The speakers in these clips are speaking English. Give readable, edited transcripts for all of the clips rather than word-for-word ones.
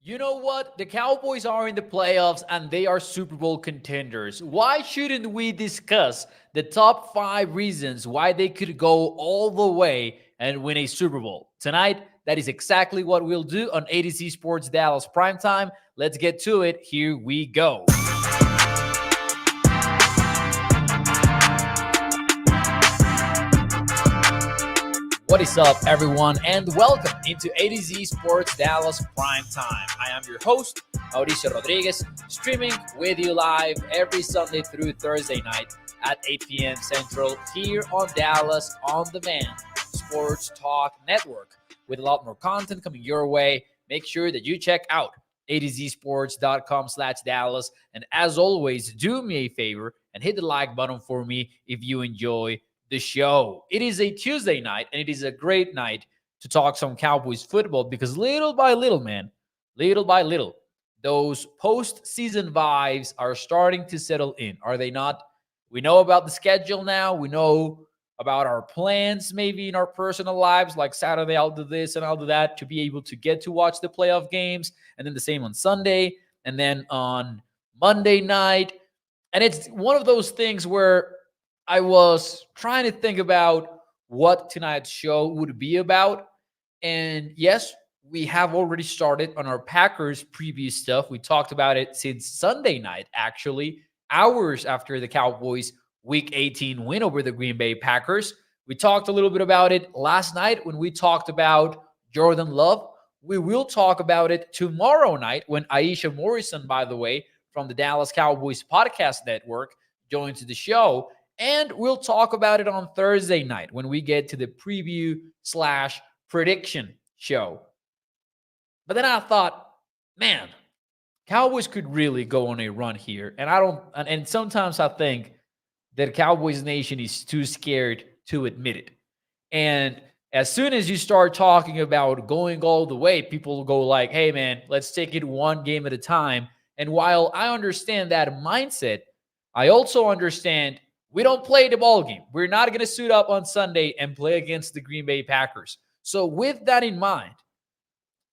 You know what? The Cowboys are in the playoffs and they are Super Bowl contenders. Why shouldn't we discuss the top 5 reasons why they could go all the way and win a Super Bowl? Tonight, that is exactly what we'll do on ADC Sports Dallas Primetime. Let's get to it. Here we go. What is up, everyone, and welcome into A to Z Sports Dallas Prime Time. I am your host, Mauricio Rodriguez, streaming with you live every Sunday through Thursday night at 8 p.m. Central here on Dallas On Demand Sports Talk Network. With a lot more content coming your way, make sure that you check out AtoZSports.com/Dallas. And as always, do me a favor and hit the like button for me if you enjoy the show. It is a Tuesday night, and it is a great night to talk some Cowboys football because little by little, man, little by little, those postseason vibes are starting to settle in, are they not? We know about the schedule now. We know about our plans, maybe in our personal lives, like Saturday, I'll do this and I'll do that to be able to get to watch the playoff games. And then the same on Sunday, and then on Monday night. And it's one of those things where I was trying to think about what tonight's show would be about. And yes, we have already started on our Packers preview stuff. We talked about it since Sunday night, actually, hours after the Cowboys Week 18 win over the Green Bay Packers. We talked a little bit about it last night when we talked about Jordan Love. We will talk about it tomorrow night when Aisha Morrison, by the way, from the Dallas Cowboys Podcast Network, joins the show. And we'll talk about it on Thursday night when we get to the preview/prediction show. But then I thought, man, Cowboys could really go on a run here. And sometimes I think that Cowboys Nation is too scared to admit it. And as soon as you start talking about going all the way, people go like, hey, man, let's take it one game at a time. And while I understand that mindset, I also understand we don't play the ball game. We're not going to suit up on Sunday and play against the Green Bay Packers. So with that in mind,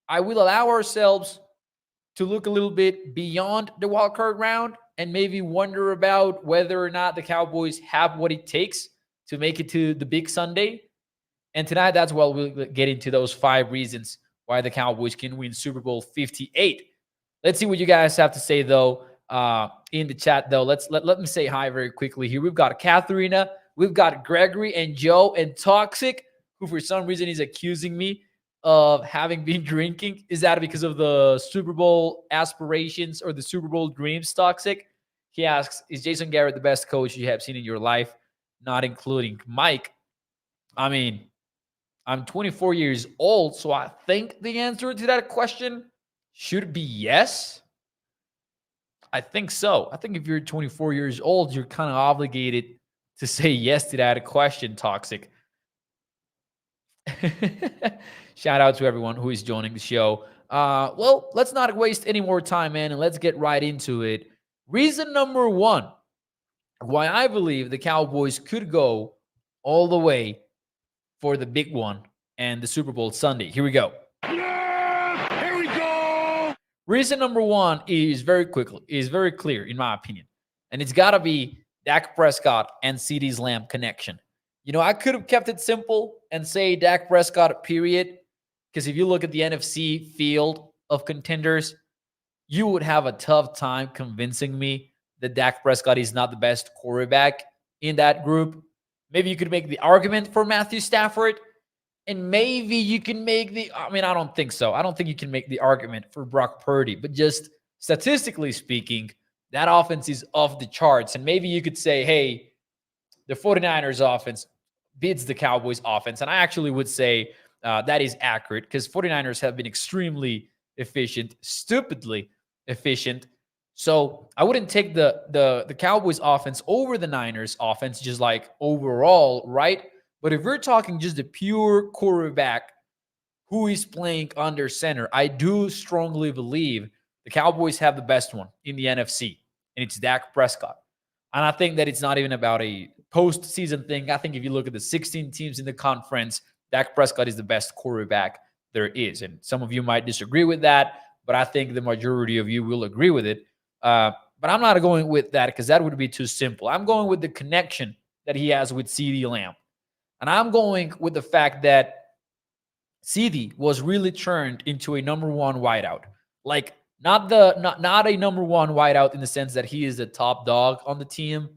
I will allow ourselves to look a little bit beyond the wildcard round and maybe wonder about whether or not the Cowboys have what it takes to make it to the big Sunday. And tonight, that's why we'll get into those 5 reasons why the Cowboys can win Super Bowl 58. Let's see what you guys have to say, though. In the chat, though, let me say hi very quickly here. We've got Katharina, we've got Gregory and Joe and Toxic, who for some reason is accusing me of having been drinking. Is that because of the Super Bowl aspirations or the Super Bowl dreams, Toxic? He asks, is Jason Garrett the best coach you have seen in your life, not including Mike? I mean, I'm 24 years old, so I think the answer to that question should be yes. I think so. I think if you're 24 years old, you're kind of obligated to say yes to that question, Toxic. Shout out to everyone who is joining the show. Well, let's not waste any more time, man, and let's get right into it. Reason number 1 why I believe the Cowboys could go all the way for the big one and the Super Bowl Sunday. Here we go. Reason number 1 is very clear, in my opinion. And it's got to be Dak Prescott and CeeDee Lamb connection. You know, I could have kept it simple and say Dak Prescott, period. Because if you look at the NFC field of contenders, you would have a tough time convincing me that Dak Prescott is not the best quarterback in that group. Maybe you could make the argument for Matthew Stafford. And maybe you can make I don't think so. I don't think you can make the argument for Brock Purdy. But just statistically speaking, that offense is off the charts. And maybe you could say, hey, the 49ers offense beats the Cowboys offense. And I actually would say that is accurate because 49ers have been extremely efficient, stupidly efficient. So I wouldn't take the Cowboys offense over the Niners offense, just like overall, right? But if we're talking just the pure quarterback who is playing under center, I do strongly believe the Cowboys have the best one in the NFC, and it's Dak Prescott. And I think that it's not even about a postseason thing. I think if you look at the 16 teams in the conference, Dak Prescott is the best quarterback there is. And some of you might disagree with that, but I think the majority of you will agree with it. But I'm not going with that because that would be too simple. I'm going with the connection that he has with CD Lamb. And I'm going with the fact that CD was really turned into a number one wideout. Like not a number one wideout in the sense that he is the top dog on the team.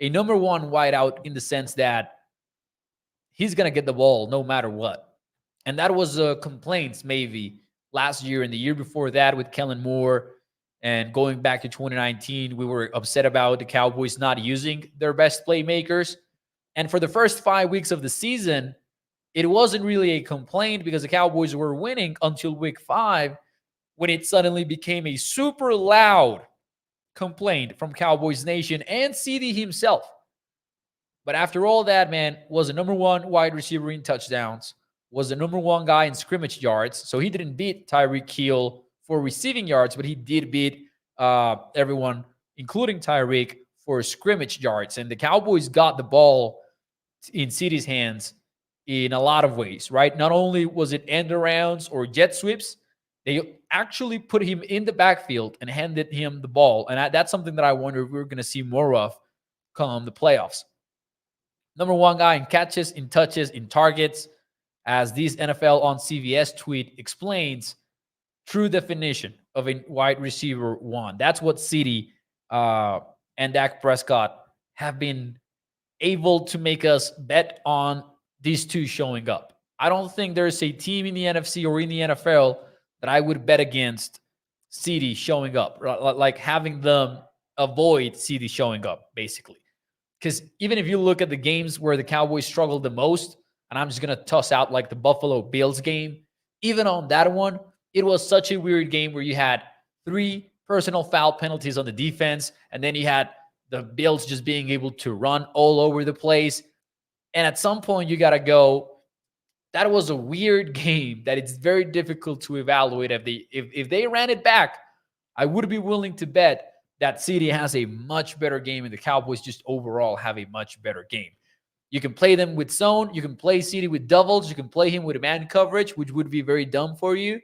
A number one wideout in the sense that he's gonna get the ball no matter what. And that was complaints maybe last year and the year before that with Kellen Moore. And going back to 2019, we were upset about the Cowboys not using their best playmakers. And for the first 5 weeks of the season, it wasn't really a complaint because the Cowboys were winning until week 5 when it suddenly became a super loud complaint from Cowboys Nation and CD himself. But after all that, man, was the number one wide receiver in touchdowns, was the number one guy in scrimmage yards. So he didn't beat Tyreek Hill for receiving yards, but he did beat everyone, including Tyreek, for scrimmage yards. And the Cowboys got the ball in CD's hands in a lot of ways, right? Not only was it end arounds or jet sweeps, they actually put him in the backfield and handed him the ball. And that's something that I wonder if we're going to see more of come the playoffs. Number one guy in catches, in touches, in targets, as this NFL on CVS tweet explains, true definition of a wide receiver one. That's what CD and Dak Prescott have been able to make us bet on these two showing up. I don't think there's a team in the NFC or in the NFL that I would bet against CD showing up, like having them avoid CD showing up, basically. Because even if you look at the games where the Cowboys struggled the most, and I'm just going to toss out like the Buffalo Bills game, even on that one, it was such a weird game where you had 3 personal foul penalties on the defense, and then you had the Bills just being able to run all over the place. And at some point, you got to go, that was a weird game that it's very difficult to evaluate. If they ran it back, I would be willing to bet that CD has a much better game and the Cowboys just overall have a much better game. You can play them with zone. You can play CD with doubles. You can play him with man coverage, which would be very dumb for you.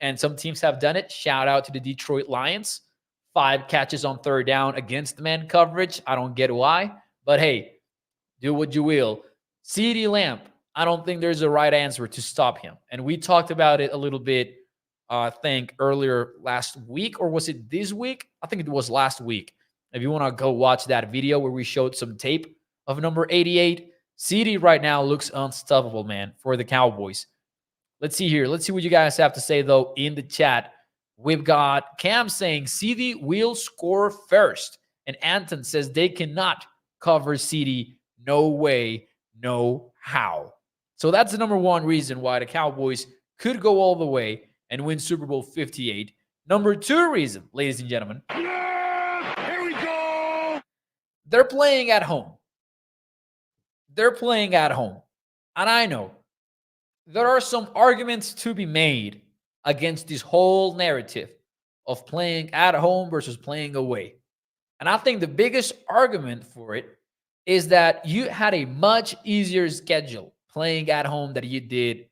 And some teams have done it. Shout out to the Detroit Lions. 5 catches on third down against man coverage. I don't get why. But hey, do what you will. CD Lamb, I don't think there's a right answer to stop him. And we talked about it a little bit, I think, earlier last week. Or was it this week? I think it was last week. If you want to go watch that video where we showed some tape of number 88, CD right now looks unstoppable, man, for the Cowboys. Let's see here. Let's see what you guys have to say, though, in the chat. We've got Cam saying CD will score first. And Anton says they cannot cover CD. No way, no how. So that's the number one reason why the Cowboys could go all the way and win Super Bowl 58. Number 2 reason, ladies and gentlemen. Yeah, here we go. They're playing at home. They're playing at home. And I know there are some arguments to be made against this whole narrative of playing at home versus playing away. And I think the biggest argument for it is that you had a much easier schedule playing at home than you did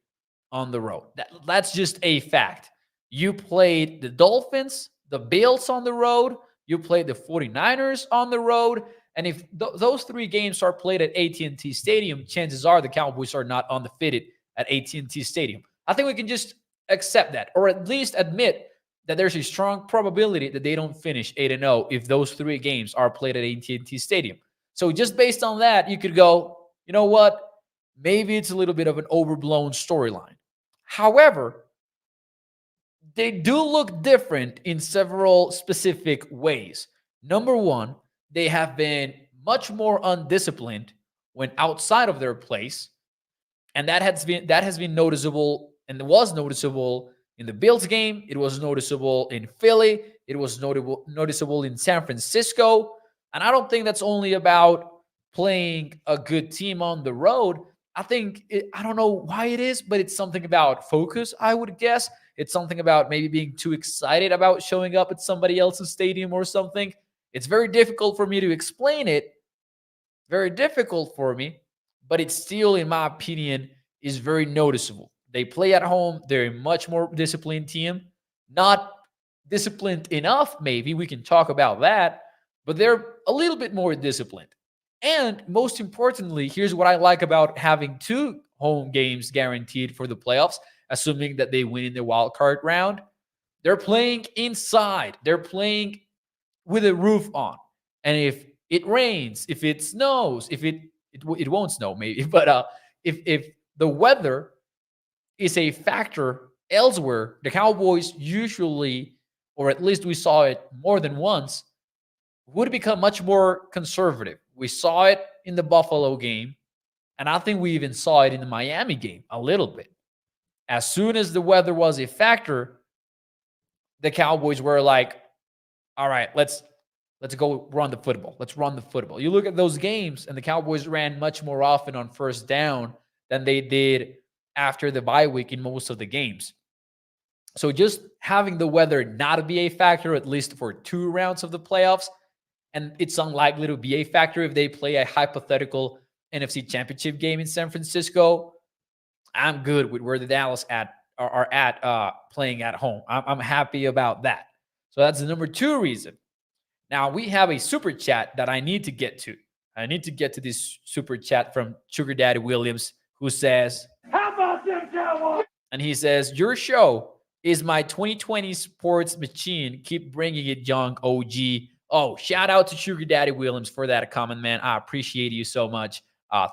on the road. That's just a fact. You played the Dolphins, the Bills on the road. You played the 49ers on the road. And if those 3 games are played at AT&T Stadium, chances are the Cowboys are not undefeated at AT&T Stadium. I think we can just accept that, or at least admit that there's a strong probability that they don't finish 8-0 if those 3 games are played at AT&T Stadium. So just based on that, you could go, you know what? Maybe it's a little bit of an overblown storyline. However, they do look different in several specific ways. Number one, they have been much more undisciplined when outside of their place. And that has been noticeable, and it was noticeable in the Bills game. It was noticeable in Philly. It was noticeable in San Francisco. And I don't think that's only about playing a good team on the road. I think, I don't know why it is, but it's something about focus, I would guess. It's something about maybe being too excited about showing up at somebody else's stadium or something. It's very difficult for me to explain it. Very difficult for me. But it's still, in my opinion, is very noticeable. They play at home. They're a much more disciplined team. Not disciplined enough. Maybe we can talk about that, but they're a little bit more disciplined. And most importantly, here's what I like about having 2 home games guaranteed for the playoffs, assuming that they win in the wild card round. They're playing inside. They're playing with a roof on. And if it rains, if it snows, if it won't snow maybe, but if the weather is a factor elsewhere, the Cowboys usually, or at least we saw it more than once, would become much more conservative. We saw it in the Buffalo game, and I think we even saw it in the Miami game a little bit. As soon as the weather was a factor, the Cowboys were like, all right, let's go run the football. Let's run the football. You look at those games, and the Cowboys ran much more often on first down than they did after the bye week in most of the games. So just having the weather not be a factor, at least for 2 rounds of the playoffs, and it's unlikely to be a factor if they play a hypothetical NFC Championship game in San Francisco, I'm good with where the Dallas are at playing at home. I'm happy about that. So that's the number 2 reason. Now, we have a super chat that I need to get to. I need to get to this super chat from Sugar Daddy Williams, who says, "How about them Cowboys?" And he says, "Your show is my 2020 sports machine. Keep bringing it, young OG." Oh, shout out to Sugar Daddy Williams for that comment, man. I appreciate you so much.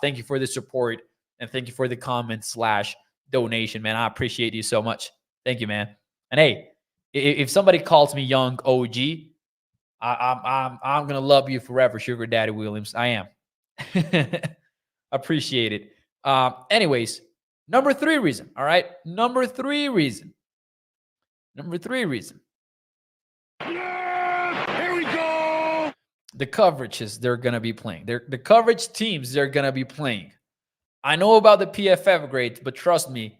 Thank you for the support, and thank you for the comment/donation, man. I appreciate you so much. Thank you, man. And hey, if somebody calls me young OG, I'm gonna love you forever, Sugar Daddy Williams. I am. Appreciate it. Anyways, number 3 reason. All right, number 3 reason. Number 3 reason. Here we go. The coverages they're gonna be playing. The coverage teams they're gonna be playing. I know about the PFF grades, but trust me,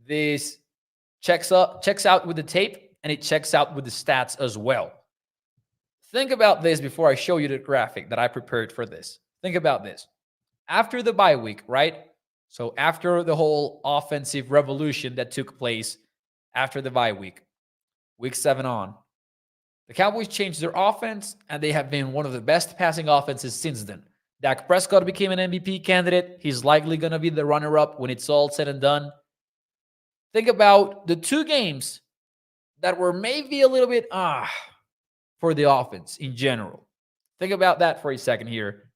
this checks out with the tape, and it checks out with the stats as well. Think about this before I show you the graphic that I prepared for this. Think about this. After the bye week, right? So after the whole offensive revolution that took place after the bye week, week 7 on, the Cowboys changed their offense, and they have been one of the best passing offenses since then. Dak Prescott became an MVP candidate. He's likely going to be the runner-up when it's all said and done. Think about the 2 games that were maybe a little bit for the offense in general. Think about that for a second here,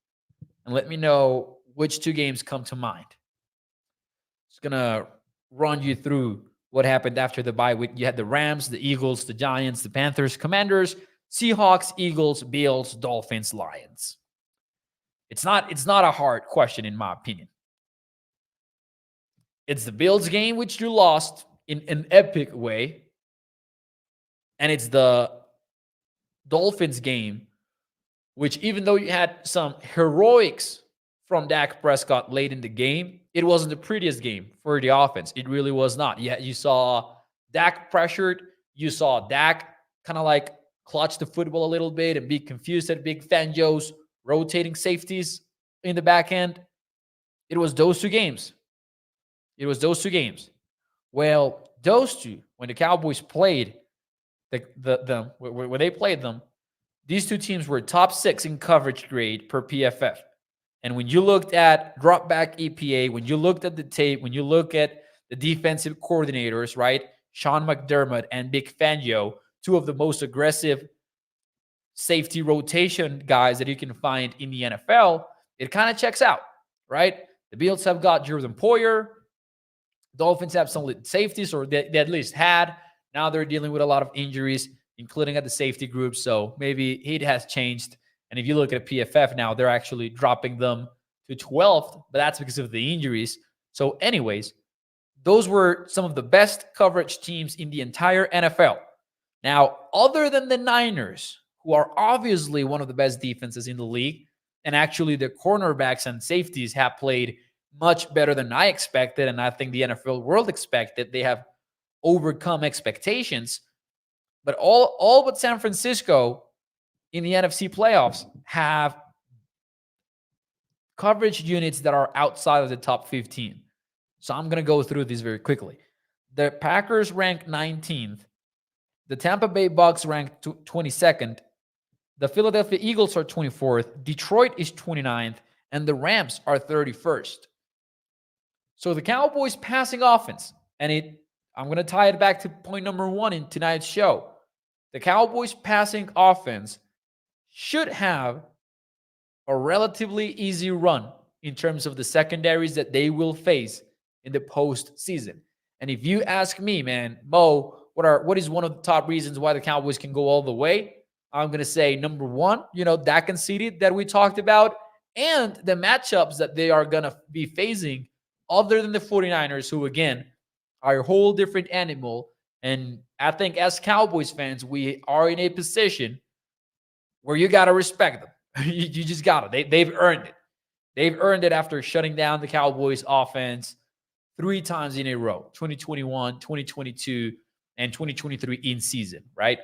and let me know which 2 games come to mind. Just going to run you through what happened after the bye week. You had the Rams, the Eagles, the Giants, the Panthers, Commanders, Seahawks, Eagles, Bills, Dolphins, Lions. It's not a hard question in my opinion. It's the Bills game, which you lost in an epic way, and it's the Dolphins game, which even though you had some heroics from Dak Prescott late in the game, it wasn't the prettiest game for the offense. It really was not. You saw Dak pressured. You saw Dak kind of like clutch the football a little bit and be confused at Big Fangio's rotating safeties in the back end. It was those 2 games. Well, those 2, when the Cowboys played when they played them, these 2 teams were top 6 in coverage grade per PFF. And when you looked at drop back EPA, when you looked at the tape, when you look at the defensive coordinators, right? Sean McDermott and Big Fangio, 2 of the most aggressive safety rotation guys that you can find in the NFL, it kind of checks out, right? The Bills have got Jordan Poyer. Dolphins have some safeties, or they at least had. Now they're dealing with a lot of injuries, including at the safety group. So maybe it has changed. And if you look at PFF now, they're actually dropping them to 12th, but that's because of the injuries. So anyways, those were some of the best coverage teams in the entire NFL. Now, other than the Niners, who are obviously one of the best defenses in the league, and actually the cornerbacks and safeties have played much better than I expected, and I think the NFL world expected. They have overcome expectations. But all but San Francisco in the NFC playoffs have coverage units that are outside of the top 15. So I'm going to go through these very quickly. The Packers rank 19th The Tampa Bay Bucks ranked 22nd. The Philadelphia Eagles are 24th. Detroit is 29th. And the Rams are 31st. So the Cowboys passing offense, and I'm going to tie it back to point number 1 in tonight's show. The Cowboys passing offense should have a relatively easy run in terms of the secondaries that they will face in the postseason. And if you ask me, man, Mo, what is one of the top reasons why the Cowboys can go all the way? I'm going to say number 1, Dak and CeeDee that we talked about, and the matchups that they are going to be facing other than the 49ers, who, again, are a whole different animal. And I think as Cowboys fans, we are in a position where you got to respect them. you just got to. They've earned it. They've earned it after shutting down the Cowboys offense 3 times in a row, 2021, 2022, and 2023 in season, right?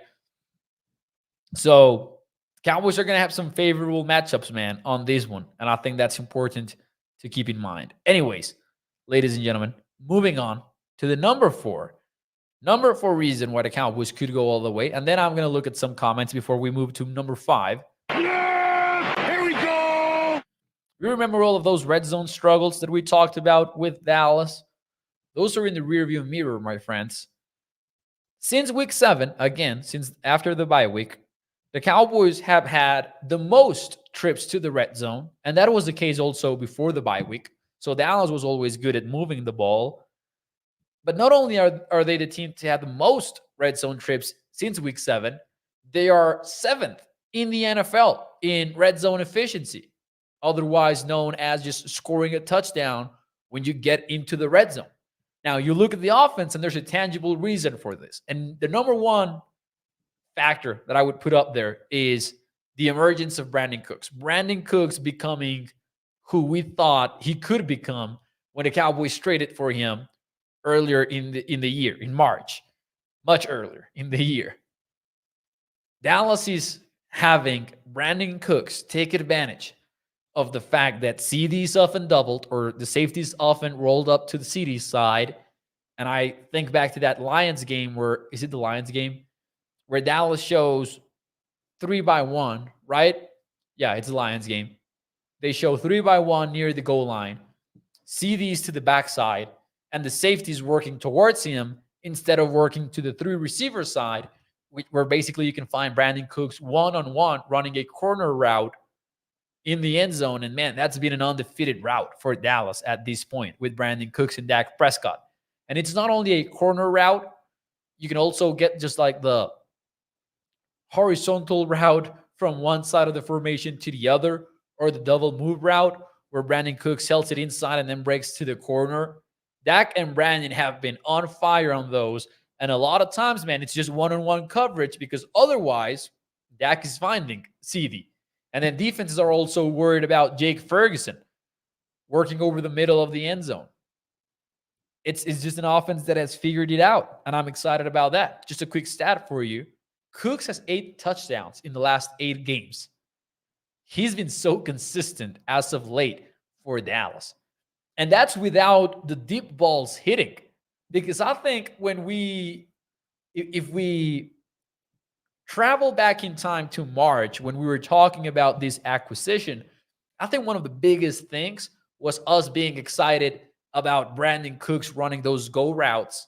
So Cowboys are going to have some favorable matchups, man, on this one. And I think that's important to keep in mind. Anyways, ladies and gentlemen, moving on to the number 4 reason why the Cowboys could go all the way. And then I'm going to look at some comments before we move to number 5. Yeah! Here we go! You remember all of those red zone struggles that we talked about with Dallas? Those are in the rearview mirror, my friends. Since week 7, again, since after the bye week, the Cowboys have had the most trips to the red zone. And that was the case also before the bye week. So Dallas was always good at moving the ball. But not only are they the team to have the most red zone trips since week 7, they are 7th in the NFL in red zone efficiency, otherwise known as just scoring a touchdown when you get into the red zone. Now, you look at the offense, and there's a tangible reason for this. And the number 1 factor that I would put up there is the emergence of Brandon Cooks. Brandon Cooks becoming who we thought he could become when the Cowboys traded for him earlier in the year, in March, much earlier in the year. Dallas is having Brandon Cooks take advantage of the fact that CD's often doubled, or the safeties often rolled up to the CD side. And I think back to that Lions game is it the Lions game? Where Dallas shows 3-by-1, right? Yeah, it's the Lions game. They show 3-by-1 near the goal line, CDs to the backside, and the safeties working towards him instead of working to the 3 receiver side, where basically you can find Brandon Cooks one-on-one running a corner route in the end zone. And man, that's been an undefeated route for Dallas at this point with Brandon Cooks and Dak Prescott. And it's not only a corner route, you can also get just like the horizontal route from one side of the formation to the other, or the double move route where Brandon Cooks sells it inside and then breaks to the corner. Dak and Brandon have been on fire on those. And a lot of times, man, it's just one-on-one coverage, because otherwise Dak is finding CD. And then defenses are also worried about Jake Ferguson working over the middle of the end zone. It's just an offense that has figured it out, and I'm excited about that. Just a quick stat for you. Cooks has 8 touchdowns in the last 8 games. He's been so consistent as of late for Dallas. And that's without the deep balls hitting. Because I think if we travel back in time to March when we were talking about this acquisition, I think one of the biggest things was us being excited about Brandon Cooks running those go routes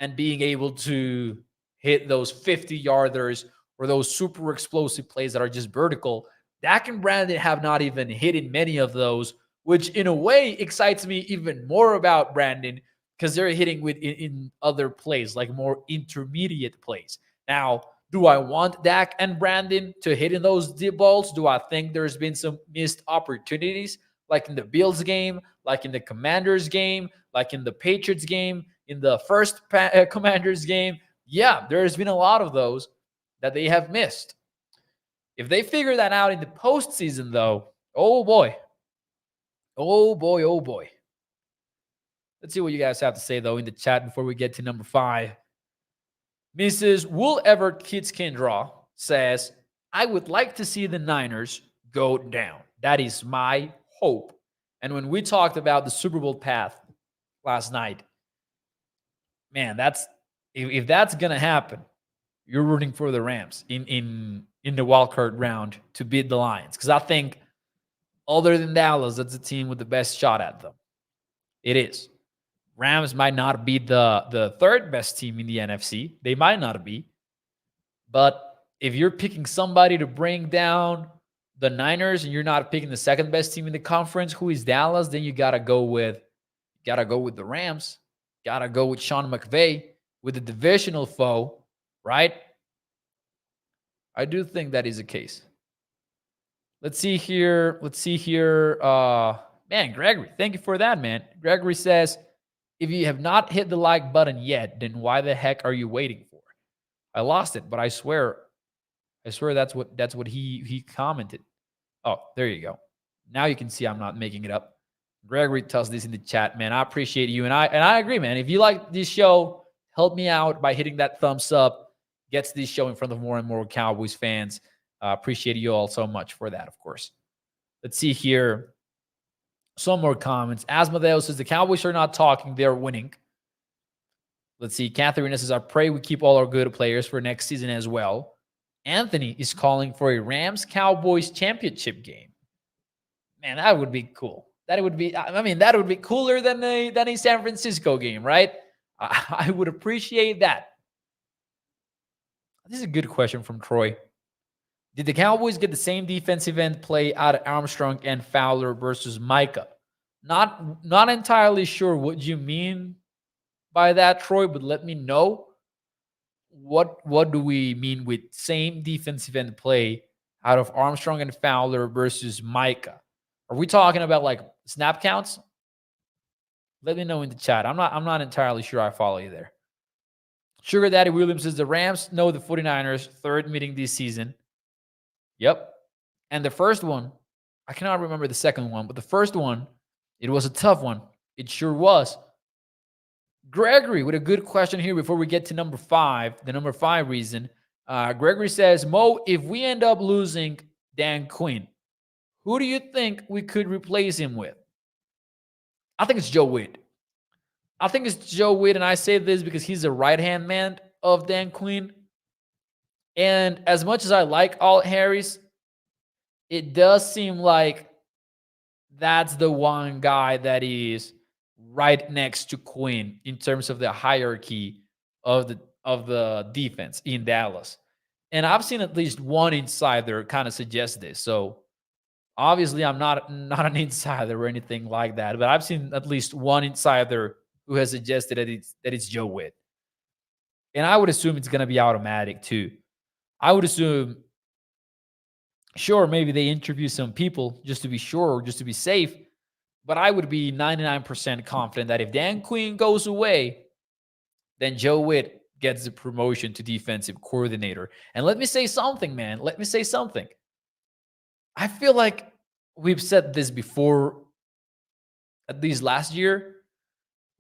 and being able to hit those 50-yarders or those super explosive plays that are just vertical. Dak and Brandon have not even hit many of those, which in a way excites me even more about Brandon, because they're hitting in other plays, like more intermediate plays. Now, do I want Dak and Brandon to hit in those deep balls? Do I think there's been some missed opportunities, like in the Bills game, like in the Commanders game, like in the Patriots game, in the first Commanders game? Yeah, there's been a lot of those that they have missed. If they figure that out in the postseason, though, oh boy. Oh boy, oh boy. Let's see what you guys have to say, though, in the chat before we get to number 5. Mrs. Will Ever Kids Can Draw says, I would like to see the Niners go down. That is my hope. And when we talked about the Super Bowl path last night, man, if that's going to happen, you're rooting for the Rams in the wild card round to beat the Lions, because I think other than Dallas, that's the team with the best shot at them. It is. Rams might not be the third best team in the NFC. They might not be. But if you're picking somebody to bring down the Niners and you're not picking the second best team in the conference, who is Dallas, then you gotta go with the Rams. Gotta go with Sean McVay, with the divisional foe, right? I do think that is the case. Let's see here. Man, Gregory, thank you for that, man. Gregory says, if you have not hit the like button yet, then why the heck are you waiting for? I lost it, but I swear that's what he commented. Oh, there you go. Now you can see I'm not making it up. Gregory tells this in the chat, man. I appreciate you, and I agree, man. If you like this show, help me out by hitting that thumbs up. Gets this show in front of more and more Cowboys fans. Appreciate you all so much for that, of course. Let's see here. Some more comments. Asmodeo says the Cowboys are not talking; they're winning. Let's see. Catherine says, I pray we keep all our good players for next season as well. Anthony is calling for a Rams-Cowboys championship game. Man, that would be cool. That would be cooler than a San Francisco game, right? I would appreciate that. This is a good question from Troy. Did the Cowboys get the same defensive end play out of Armstrong and Fowler versus Micah? Not entirely sure what you mean by that, Troy, but let me know. What do we mean with same defensive end play out of Armstrong and Fowler versus Micah? Are we talking about like snap counts? Let me know in the chat. I'm not entirely sure I follow you there. Sugar Daddy Williams says the Rams know the 49ers third meeting this season. Yep. And the first one, I cannot remember the second one, but the first one, it was a tough one. It sure was. Gregory with a good question here before we get to number 5, the number 5 reason. Gregory says, Mo, if we end up losing Dan Quinn, who do you think we could replace him with? I think it's Joe Witt. And I say this because he's the right-hand man of Dan Quinn. And as much as I like Alt Harris, it does seem like that's the one guy that is right next to Quinn in terms of the hierarchy of the defense in Dallas. And I've seen at least one insider kind of suggest this. So obviously I'm not an insider or anything like that, but I've seen at least one insider who has suggested that it's Joe Witt. And I would assume it's going to be automatic too. I would assume, sure, maybe they interview some people just to be sure, just to be safe. But I would be 99% confident that if Dan Quinn goes away, then Joe Witt gets the promotion to defensive coordinator. And let me say something, man. Let me say something. I feel like we've said this before, at least last year.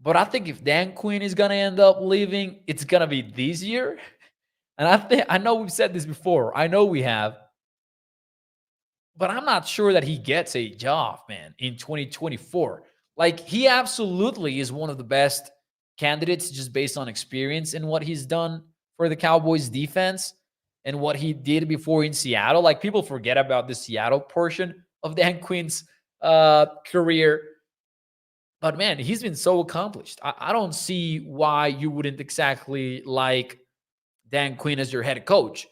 But I think if Dan Quinn is going to end up leaving, it's going to be this year. And I know we've said this before. I know we have. But I'm not sure that he gets a job, man, in 2024. Like, he absolutely is one of the best candidates just based on experience and what he's done for the Cowboys defense and what he did before in Seattle. Like, people forget about the Seattle portion of Dan Quinn's career. But, man, he's been so accomplished. I don't see why you wouldn't exactly like Dan Quinn as your head coach.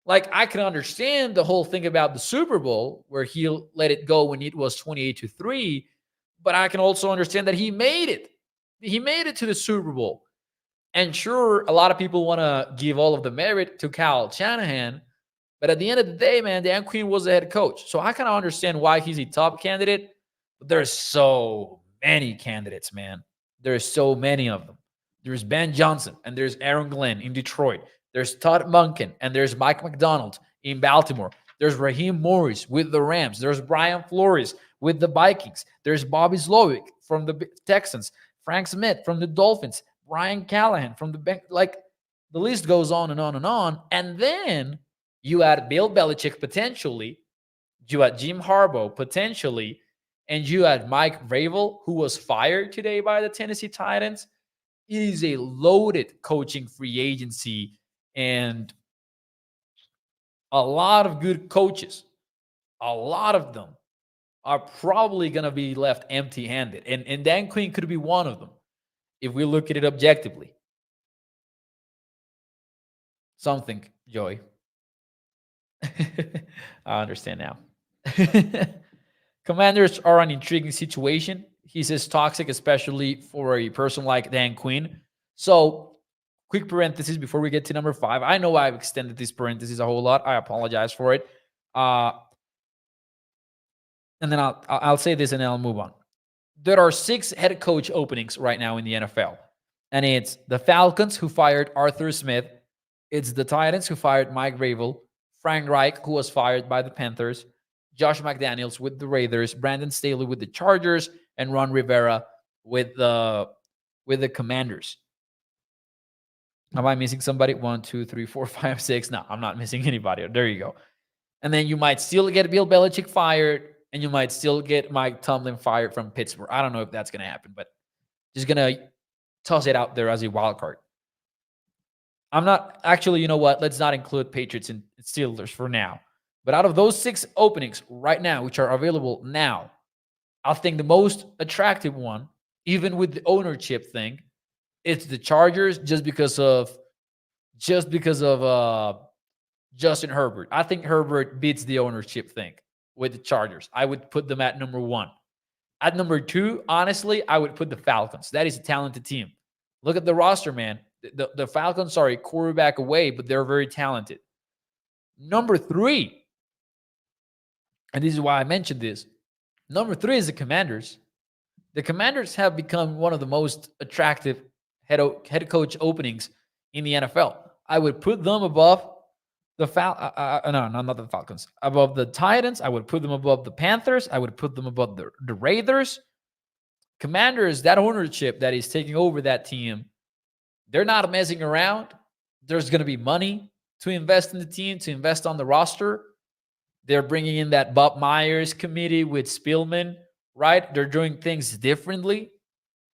Like, I can understand the whole thing about the Super Bowl where he'll let it go when it was 28-3, but I can also understand that he made it. He made it to the Super Bowl. And sure, a lot of people want to give all of the merit to Kyle Shanahan, but at the end of the day, man, Dan Quinn was the head coach. So I kind of understand why he's a top candidate, but there's so many candidates, man. There's so many of them. There's Ben Johnson, and there's Aaron Glenn in Detroit. There's Todd Monken, and there's Mike McDonald in Baltimore. There's Raheem Morris with the Rams. There's Brian Flores with the Vikings. There's Bobby Slowick from the Texans. Frank Smith from the Dolphins. Brian Callahan from the Bank. Like, the list goes on and on and on. And then you add Bill Belichick potentially. You add Jim Harbaugh potentially. And you add Mike Vrabel, who was fired today by the Tennessee Titans. It is a loaded coaching free agency and a lot of good coaches, a lot of them are probably going to be left empty handed. And Dan Quinn could be one of them if we look at it objectively. Something, Joy. I understand now. Commanders are an intriguing situation. He says toxic, especially for a person like Dan Quinn. So, quick parenthesis before we get to number 5. I know I've extended this parenthesis a whole lot. I apologize for it. And then I'll say this and then I'll move on. There are 6 head coach openings right now in the NFL. And it's the Falcons, who fired Arthur Smith. It's the Titans, who fired Mike Vrabel. Frank Reich, who was fired by the Panthers. Josh McDaniels with the Raiders. Brandon Staley with the Chargers. And Ron Rivera with the Commanders. Am I missing somebody? 1, 2, 3, 4, 5, 6. No, I'm not missing anybody. There you go. And then you might still get Bill Belichick fired. And you might still get Mike Tomlin fired from Pittsburgh. I don't know if that's going to happen, but just going to toss it out there as a wild card. I'm not actually, you know what? Let's not include Patriots and Steelers for now. But out of those 6 openings right now, which are available now, I think the most attractive one, even with the ownership thing, it's the Chargers just because of Justin Herbert. I think Herbert beats the ownership thing with the Chargers. I would put them at number 1. At number 2, honestly, I would put the Falcons. That is a talented team. Look at the roster, man. The Falcons are a quarterback away, but they're very talented. Number 3, and this is why I mentioned this. Number 3 is the Commanders. The Commanders have become one of the most attractive head coach openings in the NFL. I would put them above the not the Falcons. Above the Titans. I would put them above the Panthers. I would put them above the Raiders. Commanders, that ownership that is taking over that team, they're not messing around. There's going to be money to invest in the team, to invest on the roster. They're bringing in that Bob Myers committee with Spielman, right? They're doing things differently.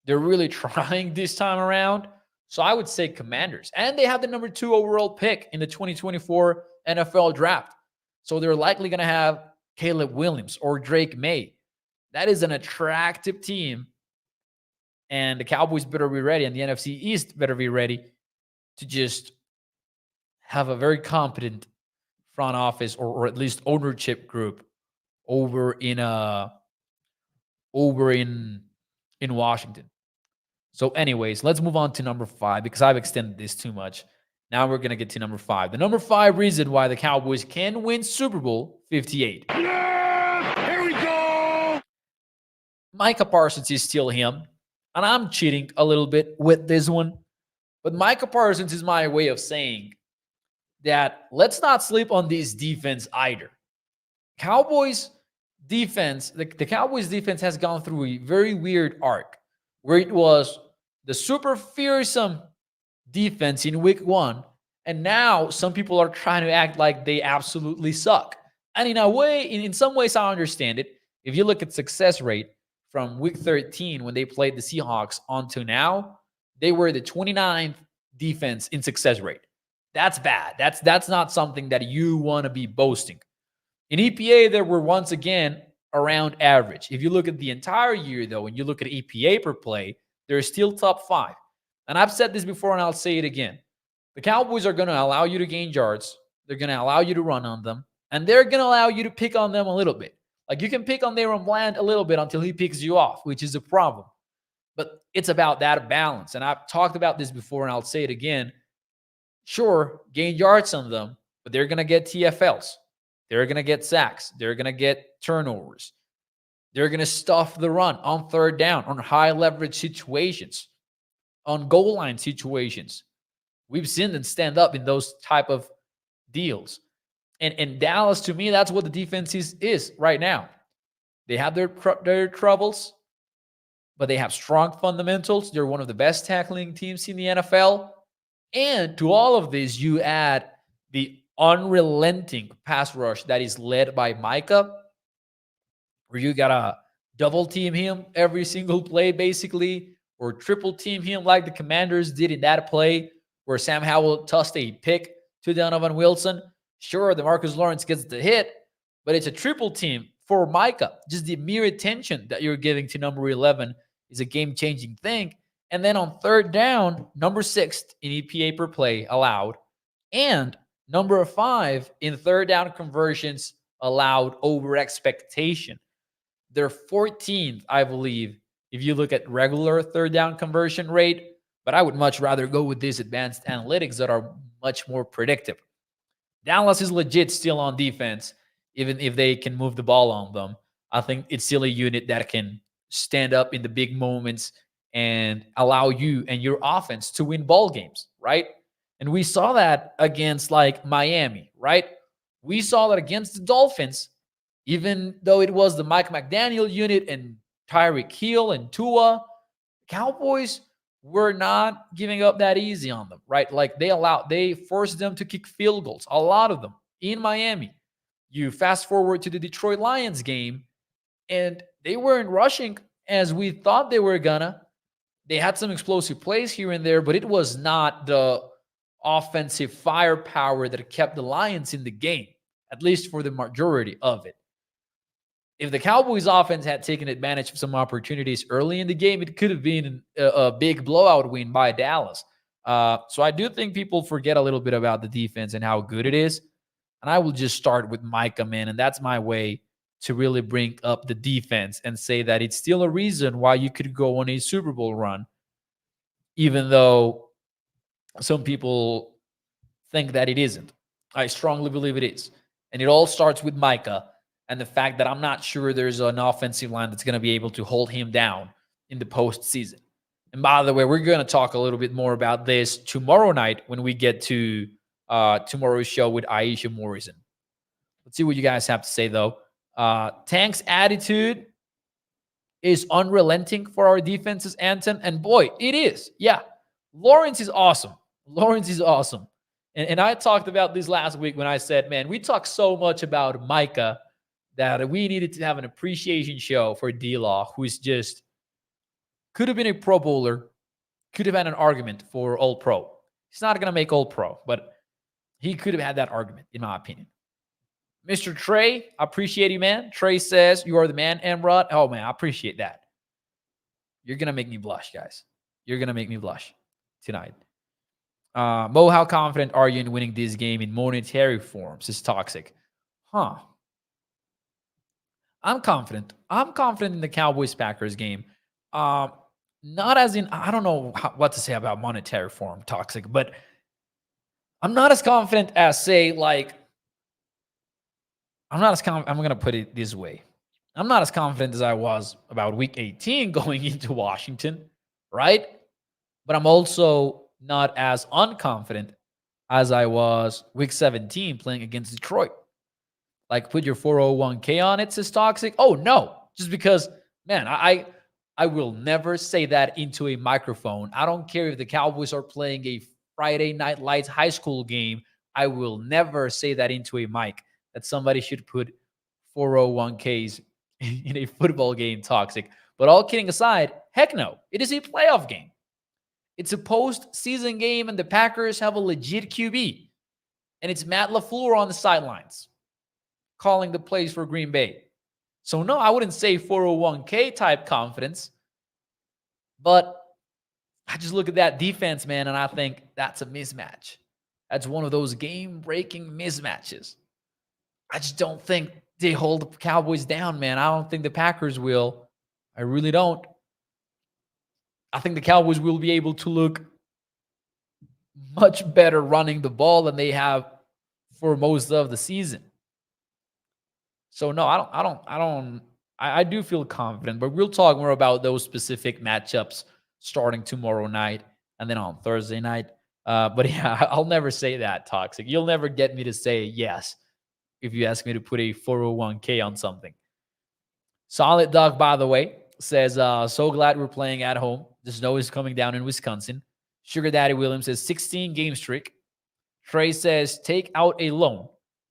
They're really trying this time around. So I would say Commanders. And they have the number 2 overall pick in the 2024 NFL draft. So they're likely going to have Caleb Williams or Drake May. That is an attractive team. And the Cowboys better be ready, and the NFC East better be ready to just have a very competent front office or at least ownership group over in Washington. So anyways, let's move on to number 5 because I've extended this too much. Now we're going to get to number 5. The number 5 reason why the Cowboys can win Super Bowl 58. Yeah! Here we go! Micah Parsons is still him. And I'm cheating a little bit with this one. But Micah Parsons is my way of saying that let's not sleep on this defense either. Cowboys defense, the Cowboys defense has gone through a very weird arc where it was the super fearsome defense in week 1. And now some people are trying to act like they absolutely suck. And in a way, in some ways, I understand it. If you look at success rate, from week 13 when they played the Seahawks on to now, they were the 29th defense in success rate. That's bad. That's not something that you want to be boasting. In EPA, they were once again around average. If you look at the entire year, though, and you look at EPA per play, they're still top 5. And I've said this before, and I'll say it again. The Cowboys are going to allow you to gain yards. They're going to allow you to run on them. And they're going to allow you to pick on them a little bit. Like you can pick on Aaron Bland a little bit until he picks you off, which is a problem. But it's about that balance. And I've talked about this before, and I'll say it again. Sure, gain yards on them, but they're going to get TFLs. They're going to get sacks. They're going to get turnovers. They're going to stuff the run on 3rd down, on high leverage situations, on goal line situations. We've seen them stand up in those type of deals. And Dallas, to me, that's what the defense is right now. They have their troubles, but they have strong fundamentals. They're one of the best tackling teams in the NFL. And to all of this, you add the unrelenting pass rush that is led by Micah, where you got to double team him every single play, basically, or triple team him like the Commanders did in that play where Sam Howell tossed a pick to Donovan Wilson. Sure, the Marcus Lawrence gets the hit, but it's a triple team for Micah. Just the mere attention that you're giving to number 11 is a game-changing thing. And then on third down, number 6 in EPA per play allowed, and number 5 in third down conversions allowed over expectation. They're 14th, I believe, if you look at regular third down conversion rate, but I would much rather go with these advanced analytics that are much more predictive. Dallas is legit still on defense, even if they can move the ball on them. I think it's still a unit that can stand up in the big moments and allow you and your offense to win ball games, right? And we saw that against like Miami, right? We saw that against the Dolphins, even though it was the Mike McDaniel unit and Tyreek Hill and Tua, Cowboys were not giving up that easy on them, right? Like they forced them to kick field goals, a lot of them in Miami. You fast forward to the Detroit Lions game, and they weren't rushing as we thought they were gonna. They had some explosive plays here and there, but it was not the offensive firepower that kept the Lions in the game, at least for the majority of it. If the Cowboys offense had taken advantage of some opportunities early in the game, it could have been a big blowout win by Dallas. So I do think people forget a little bit about the defense and how good it is. And I will just start with Micah, man. And that's my way to really bring up the defense and say that it's still a reason why you could go on a Super Bowl run, even though some people think that it isn't. I strongly believe it is. And it all starts with Micah and the fact that I'm not sure there's an offensive line that's going to be able to hold him down in the postseason. And by the way, we're going to talk a little bit more about this tomorrow night when we get to tomorrow's show with Aisha Morrison. Let's see what you guys have to say, though. Tank's attitude is unrelenting for our defenses, Anton. And boy, it is. Yeah, Lawrence is awesome. Lawrence is awesome. And I talked about this last week when I said, man, we talk so much about Micah that we needed to have an appreciation show for D-Law, who is just could have been a Pro Bowler, could have had an argument for All-Pro. He's not going to make All-Pro, but he could have had that argument, in my opinion. Mr. Trey, I appreciate you, man. Trey says, you are the man, Emrod. Oh, man, I appreciate that. You're going to make me blush, guys. You're going to make me blush tonight. Mo, how confident are you in winning this game in monetary forms? Is toxic. I'm confident. I'm confident in the Cowboys-Packers game. Not as in, I don't know what to say about monetary form, toxic, but I'm not as confident as, say, like, I'm going to put it this way. I'm not as confident as I was about week 18 going into Washington, right? But I'm also not as unconfident as I was week 17 playing against Detroit. Like, put your 401k on it, says toxic. Oh, no. Just because, man, I will never say that into a microphone. I don't care if the Cowboys are playing a Friday Night Lights high school game. I will never say that into a mic, that somebody should put 401ks in a football game, toxic. But all kidding aside, heck no. It is a playoff game. It's a postseason game, and the Packers have a legit QB. And it's Matt LaFleur on the sidelines calling the plays for Green Bay. So, no, I wouldn't say 401k type confidence. But I just look at that defense, man, and I think that's a mismatch. That's one of those game-breaking mismatches. I just don't think they hold the Cowboys down, man. I don't think the Packers will. I really don't. I think the Cowboys will be able to look much better running the ball than they have for most of the season. So no, I do feel confident, but we'll talk more about those specific matchups starting tomorrow night and then on Thursday night. But yeah, I'll never say that, toxic. You'll never get me to say yes if you ask me to put a 401k on something. Solid Dog, by the way, says, so glad we're playing at home. The snow is coming down in Wisconsin. Sugar Daddy Williams says 16 game streak. Trey says, take out a loan,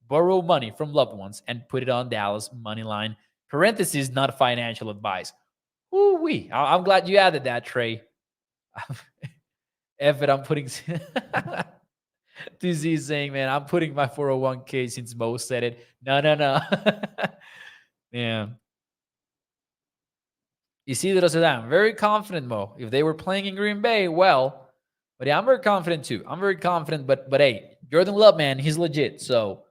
borrow money from loved ones, and put it on Dallas money line. Parentheses, not financial advice. Ooh-wee. I'm glad you added that, Trey. F it, I'm putting... TZ saying, man, I'm putting my 401k since Mo said it. No. Yeah. Isidro said, I'm very confident, Mo. If they were playing in Green Bay, well, but yeah, I'm very confident too. I'm very confident, but hey, Jordan Love, man, he's legit. So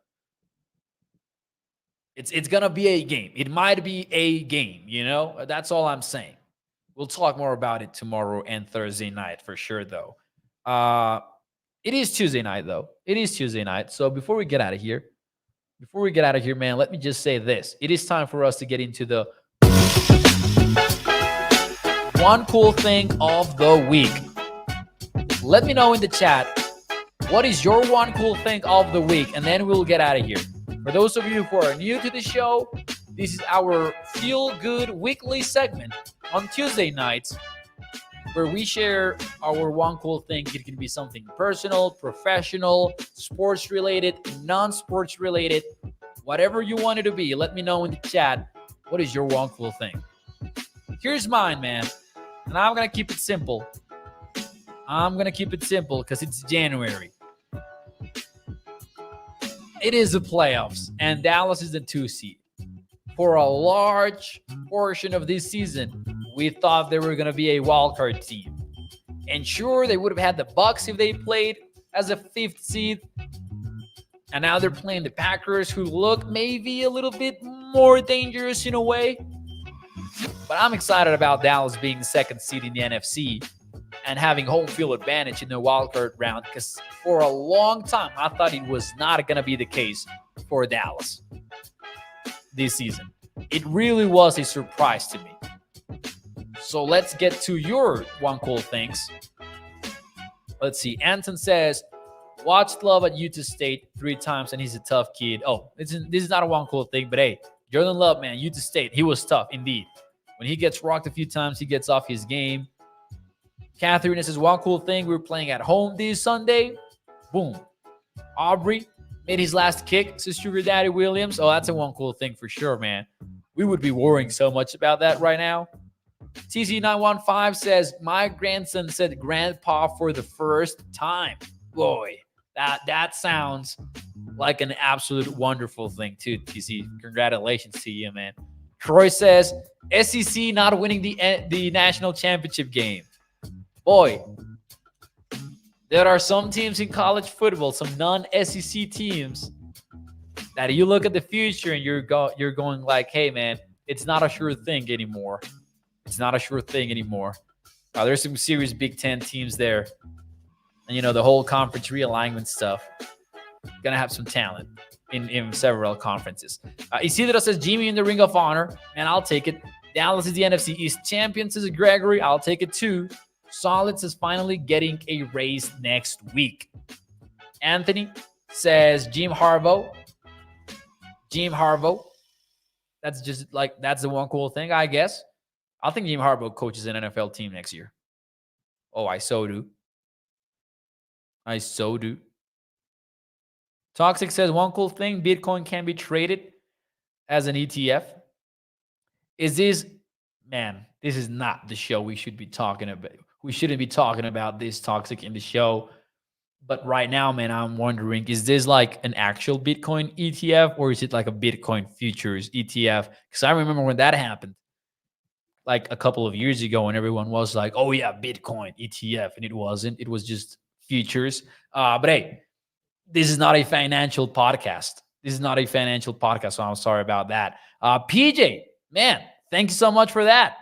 it's gonna be a game. It might be a game, you know? That's all I'm saying. We'll talk more about it tomorrow and Thursday night for sure, though. It is Tuesday night, though. It is Tuesday night. So before we get out of here, man, let me just say this. It is time for us to get into the one cool thing of the week. Let me know in the chat, what is your one cool thing of the week? And then we'll get out of here. For those of you who are new to the show, this is our Feel Good weekly segment on Tuesday nights where we share our one cool thing. It can be something personal, professional, sports related, non-sports related, whatever you want it to be. Let me know in the chat, what is your one cool thing? Here's mine, man. And I'm going to keep it simple. Because it's January. It is the playoffs, and Dallas is the 2 seed. For a large portion of this season, we thought they were going to be a wildcard team. And sure, they would have had the Bucks if they played as a 5th seed. And now they're playing the Packers, who look maybe a little bit more dangerous in a way. But I'm excited about Dallas being the 2nd seed in the NFC and having home field advantage in the wildcard round, because for a long time, I thought it was not going to be the case for Dallas this season. It really was a surprise to me. So let's get to your one cool things. Let's see. Anton says, watched Love at Utah State 3 times, and he's a tough kid. Oh, this is not a one cool thing, but hey, Jordan Love, man, Utah State, he was tough indeed. When he gets rocked a few times, he gets off his game. Catherine says, one cool thing, we were playing at home this Sunday. Boom. Aubrey made his last kick, says Sugar Daddy Williams. Oh, that's a one cool thing for sure, man. We would be worrying so much about that right now. TC915 says, my grandson said grandpa for the first time. Boy, that sounds like an absolute wonderful thing too, TC. Congratulations to you, man. Troy says, SEC not winning the national championship game. Boy, there are some teams in college football, some non-SEC teams, that you look at the future and you're going like, hey, man, it's not a sure thing anymore. There's some serious Big Ten teams there. And, you know, the whole conference realignment stuff, going to have some talent in several conferences. Isidro says, Jimmy in the Ring of Honor, and I'll take it. Dallas is the NFC East champion, says Gregory. I'll take it too. Solid says finally getting a raise next week. Anthony says Jim Harbaugh. That's just like, that's the one cool thing, I guess. I think Jim Harbaugh coaches an NFL team next year. Oh, I so do. Toxic says one cool thing, Bitcoin can be traded as an ETF. This is not the show we should be talking about. We shouldn't be talking about this, Toxic, in the show. But right now, man, I'm wondering, is this like an actual Bitcoin ETF or is it like a Bitcoin futures ETF? Because I remember when that happened, like a couple of years ago, and everyone was like, oh yeah, Bitcoin ETF. And it wasn't. It was just futures. But hey, this is not a financial podcast. So I'm sorry about that. PJ, man, thank you so much for that.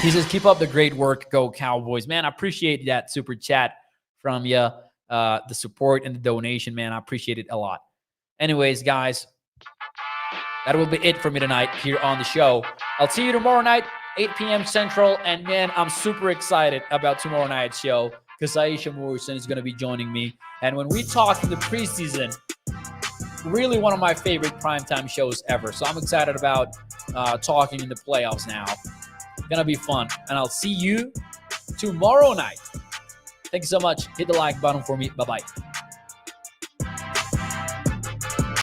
He says, keep up the great work. Go Cowboys. Man, I appreciate that super chat from you. The support and the donation, man. I appreciate it a lot. Anyways, guys, that will be it for me tonight here on the show. I'll see you tomorrow night, 8 p.m. Central. And, man, I'm super excited about tomorrow night's show because Aisha Morrison is going to be joining me. And when we talk in the preseason, really one of my favorite primetime shows ever. So I'm excited about talking in the playoffs now. Gonna be fun, and I'll see you tomorrow night. Thank you so much. Hit the like button for me. Bye-bye.